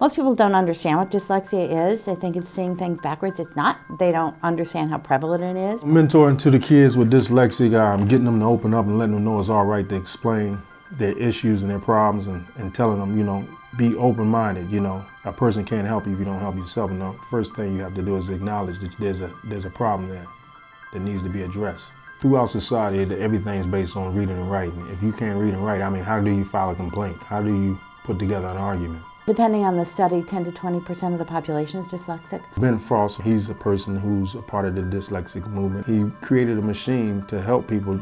Most people don't understand what dyslexia is. They think it's seeing things backwards. It's not. They don't understand how prevalent it is. Mentoring to the kids with dyslexia, getting them to open up and letting them know it's all right to explain their issues and their problems and telling them, you know, be open-minded. You know, a person can't help you if you don't help yourself. And the first thing you have to do is acknowledge that there's a problem there that needs to be addressed. Throughout society, everything's based on reading and writing. If you can't read and write, I mean, how do you file a complaint? How do you put together an argument? Depending on the study, 10 to 20% of the population is dyslexic. Ben Frost, he's a person who's a part of the dyslexic movement. He created a machine to help people.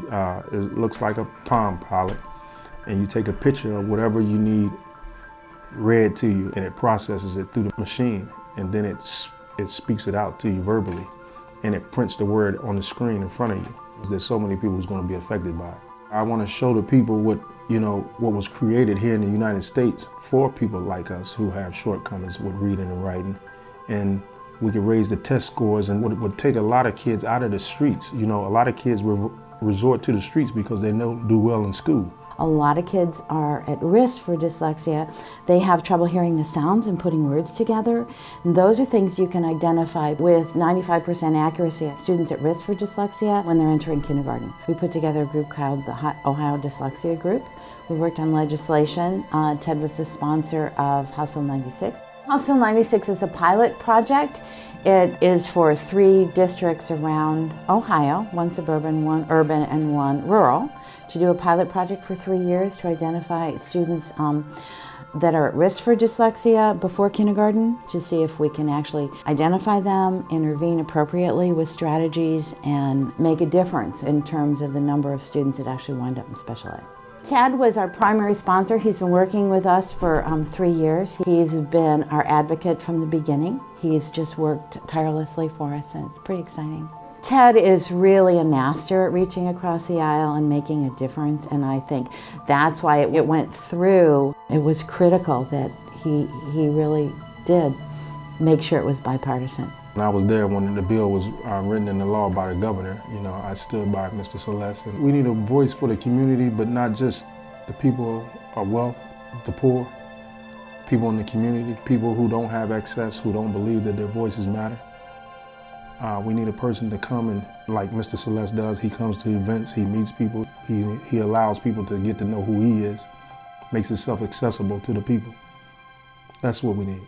It looks like a Palm Pilot, and you take a picture of whatever you need read to you, and it processes it through the machine, and then it speaks it out to you verbally, and it prints the word on the screen in front of you. There's so many people who's going to be affected by it. I want to show the people what was created here in the United States for people like us who have shortcomings with reading and writing, and we can raise the test scores, and would take a lot of kids out of the streets. You know, a lot of kids will resort to the streets because they don't do well in school. A lot of kids are at risk for dyslexia. They have trouble hearing the sounds and putting words together. And those are things you can identify with 95% accuracy. Students at risk for dyslexia when they're entering kindergarten. We put together a group called the Ohio Dyslexia Group. We worked on legislation. Ted was the sponsor of House Bill 96. House Bill 96 is a pilot project. It is for 3 districts around Ohio, 1 suburban, 1 urban, and 1 rural, to do a pilot project for 3 years to identify students that are at risk for dyslexia before kindergarten, to see if we can actually identify them, intervene appropriately with strategies, and make a difference in terms of the number of students that actually wind up in special ed. Ted was our primary sponsor. He's been working with us for 3 years. He's been our advocate from the beginning. He's just worked tirelessly for us, and it's pretty exciting. Ted is really a master at reaching across the aisle and making a difference, and I think that's why it went through. It was critical that he really did make sure it was bipartisan. When I was there when the bill was written into law by the governor, you know, I stood by Mr. Celeste. And we need a voice for the community, but not just the people of wealth, the poor, people in the community, people who don't have access, who don't believe that their voices matter. We need a person to come and, like Mr. Celeste does, he comes to events, he meets people, he allows people to get to know who he is, makes himself accessible to the people. That's what we need.